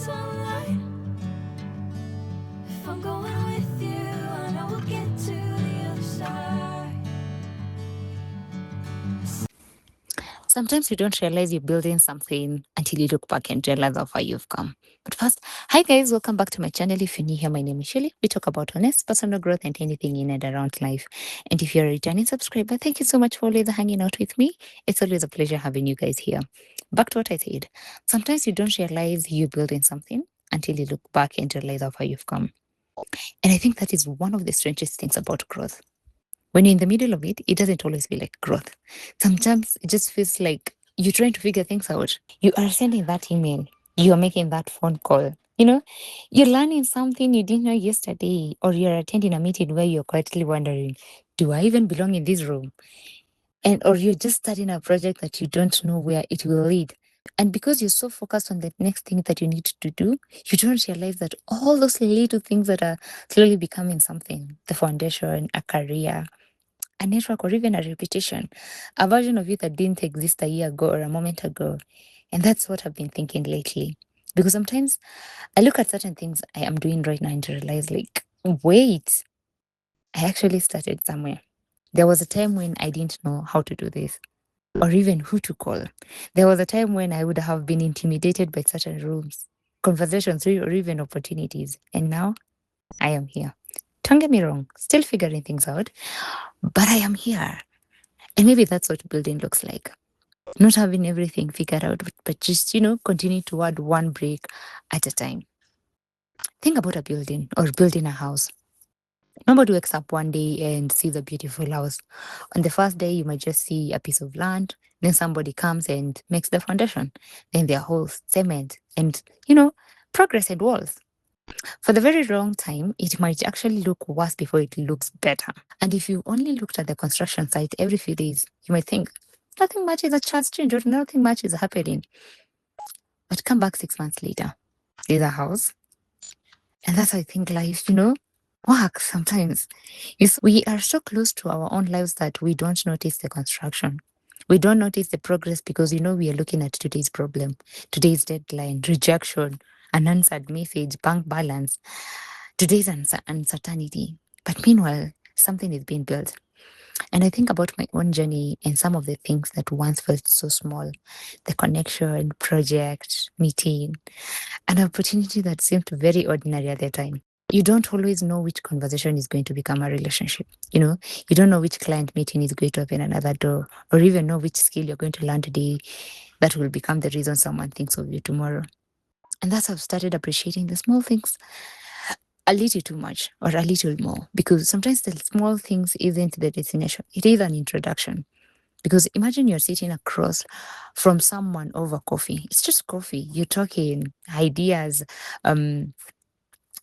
sunlight. If I'm going with you, I know we'll get to the other side. Sometimes you don't realize you're building something until you look back and realize how far you've come. But first, hi guys, welcome back to my channel. If you're new here, my name is Shelly. We talk about honest personal growth and anything in and around life. And if you're a returning subscriber, thank you so much for always hanging out with me. It's always a pleasure having you guys here. Back to what I said. Sometimes you don't realize you're building something until you look back and realize how far you've come. And I think that is one of the strangest things about growth. When you're in the middle of it, it doesn't always feel like growth. Sometimes it just feels like you're trying to figure things out. You are sending that email, you are making that phone call. You're learning something you didn't know yesterday, or you're attending a meeting where you're quietly wondering, do I even belong in this room? And or you're just starting a project that you don't know where it will lead. And because you're so focused on the next thing that you need to do, you don't realize that all those little things that are slowly becoming something, the foundation, a career, a network, or even a reputation, a version of you that didn't exist a year ago or a moment ago. And that's what I've been thinking lately. Because sometimes I look at certain things I am doing right now and realize, like, wait, I actually started somewhere. There was a time when I didn't know how to do this or even who to call. There was a time when I would have been intimidated by certain rooms, conversations, or even opportunities. And now I am here. Don't get me wrong, still figuring things out, but I am here. And maybe that's what building looks like. Not having everything figured out, but just, continue to add one brick at a time. Think about a building or building a house. Nobody wakes up one day and sees a beautiful house. On the first day, you might just see a piece of land. Then somebody comes and makes the foundation. Then there are holes, cement, and, progress and walls. For the very long time, it might actually look worse before it looks better. And if you only looked at the construction site every few days, you might think nothing much is a chance change or nothing much is happening. But come back 6 months later, there's a house. And that's how I think life, works sometimes. We are so close to our own lives that we don't notice the construction. We don't notice the progress because, we are looking at today's problem, today's deadline, rejection, unanswered message, bank balance, today's uncertainty. But meanwhile, something is being built. And I think about my own journey and some of the things that once felt so small, the connection, project, meeting, an opportunity that seemed very ordinary at the time. You don't always know which conversation is going to become a relationship. You don't know which client meeting is going to open another door, or even know which skill you're going to learn today that will become the reason someone thinks of you tomorrow. And that's how I've started appreciating the small things a little too much or a little more, because sometimes the small things isn't the destination, it is an introduction. Because imagine you're sitting across from someone over coffee. It's just coffee. You're talking ideas, um,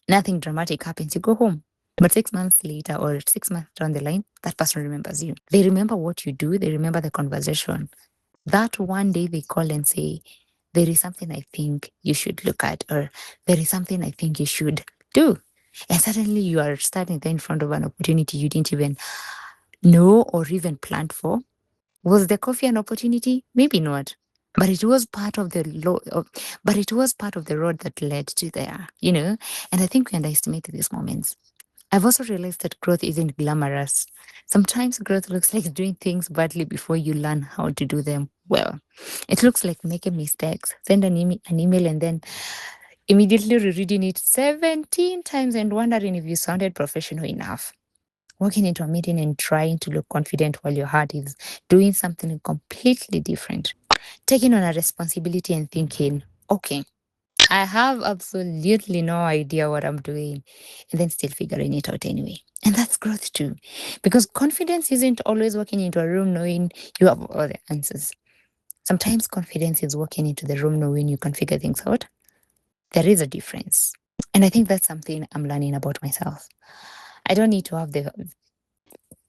nothing dramatic happens. You go home. But 6 months later or 6 months down the line, that person remembers you. They remember what you do, they remember the conversation. That one day they call and say, there is something I think you should look at, or there is something I think you should do. And suddenly you are standing there in front of an opportunity you didn't even know or even plan for. Was the coffee an opportunity? Maybe not. But it was part of but it was part of the road that led to there. And I think we underestimate these moments. I've also realized that growth isn't glamorous. Sometimes growth looks like doing things badly before you learn how to do them well. It looks like making mistakes, send an email and then immediately rereading it 17 times and wondering if you sounded professional enough. Walking into a meeting and trying to look confident while your heart is doing something completely different. Taking on a responsibility and thinking, okay, I have absolutely no idea what I'm doing, and then still figuring it out anyway. And that's growth too. Because confidence isn't always walking into a room knowing you have all the answers. Sometimes confidence is walking into the room knowing you can figure things out. There is a difference. And I think that's something I'm learning about myself. I don't need to have the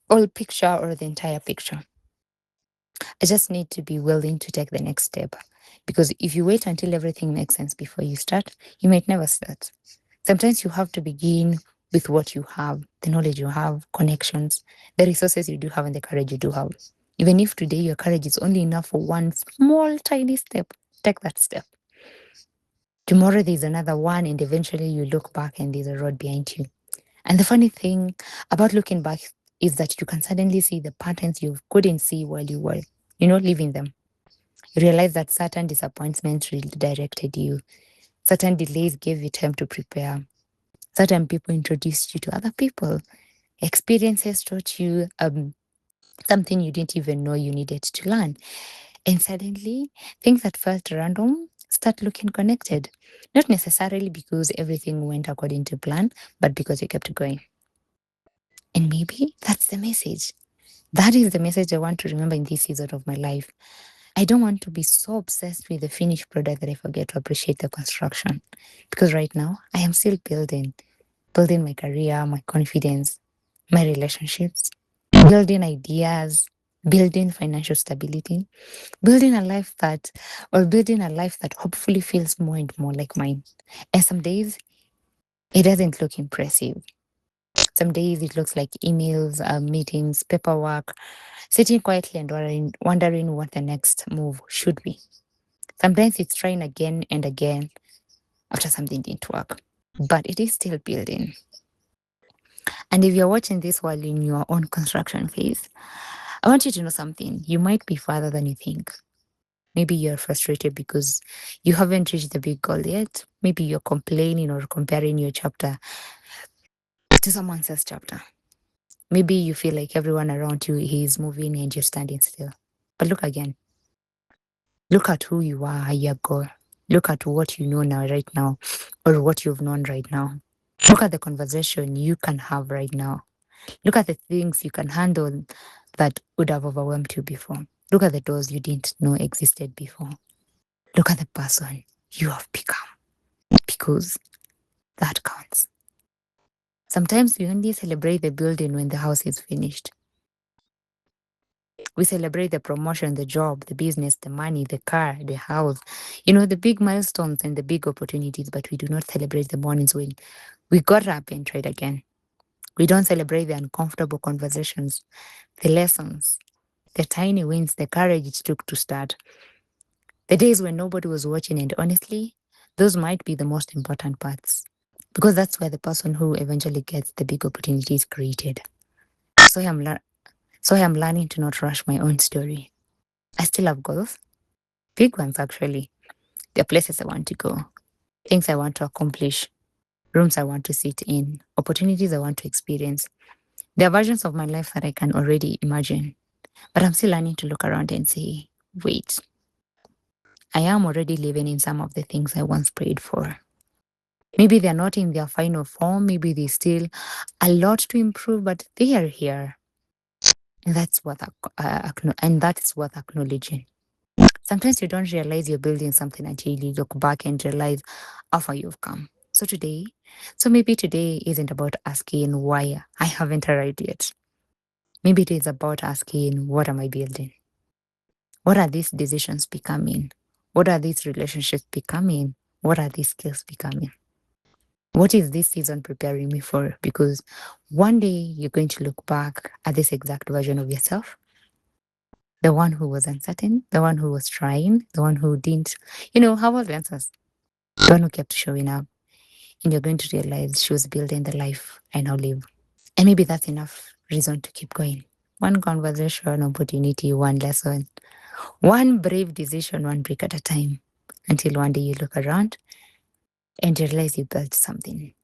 whole picture or the entire picture. I just need to be willing to take the next step. Because if you wait until everything makes sense before you start, you might never start. Sometimes you have to begin with what you have, the knowledge you have, connections, the resources you do have, and the courage you do have. Even if today your courage is only enough for one small, tiny step, take that step. Tomorrow there's another one, and eventually you look back and there's a road behind you. And the funny thing about looking back is that you can suddenly see the patterns you couldn't see while you were, leaving them. You realize that certain disappointments redirected you, certain delays gave you time to prepare, certain people introduced you to other people, experiences taught you something you didn't even know you needed to learn. And suddenly, things that felt random start looking connected. Not necessarily because everything went according to plan, but because you kept going. And maybe that's the message. That is the message I want to remember in this season of my life. I don't want to be so obsessed with the finished product that I forget to appreciate the construction. Because right now, I am still building my career, my confidence, my relationships, building ideas, building financial stability, building a life that hopefully feels more and more like mine. And some days it doesn't look impressive. Some days it looks like emails, meetings, paperwork, sitting quietly and wondering what the next move should be. Sometimes it's trying again and again after something didn't work, but it is still building. And if you're watching this while in your own construction phase, I want you to know something. You might be farther than you think. Maybe you're frustrated because you haven't reached the big goal yet. Maybe you're complaining or comparing your chapter to someone else's chapter. Maybe you feel like everyone around you is moving and you're standing still. But look again. Look at who you are a year ago. Look at what you know now, right now, or what you've known right now. Look at the conversation you can have right now. Look at the things you can handle that would have overwhelmed you before. Look at the doors you didn't know existed before. Look at the person you have become because that counts. Sometimes we only celebrate the building when the house is finished. We celebrate the promotion, the job, the business, the money, the car, the house, the big milestones and the big opportunities, but we do not celebrate the mornings when we got up and tried again. We don't celebrate the uncomfortable conversations, the lessons, the tiny wins, the courage it took to start, the days when nobody was watching, and honestly, those might be the most important parts because that's where the person who eventually gets the big opportunity is created. So I am learning to not rush my own story. I still have goals, big ones actually. There are places I want to go, things I want to accomplish, rooms I want to sit in, opportunities I want to experience. There are versions of my life that I can already imagine, but I'm still learning to look around and say, wait, I am already living in some of the things I once prayed for. Maybe they're not in their final form, maybe there's still a lot to improve, but they are here. And and that is worth acknowledging. Sometimes you don't realize you're building something until you look back and realize how far you've come. So maybe today isn't about asking why I haven't arrived yet. Maybe it is about asking, what am I building? What are these decisions becoming? What are these relationships becoming? What are these skills becoming? What is this season preparing me for? Because one day you're going to look back at this exact version of yourself, the one who was uncertain, the one who was trying, the one who didn't, have all the answers, the one who kept showing up. And you're going to realize she was building the life I now live. And maybe that's enough reason to keep going. One conversation, opportunity, one lesson, one brave decision, one break at a time. Until one day you look around and realize you built something.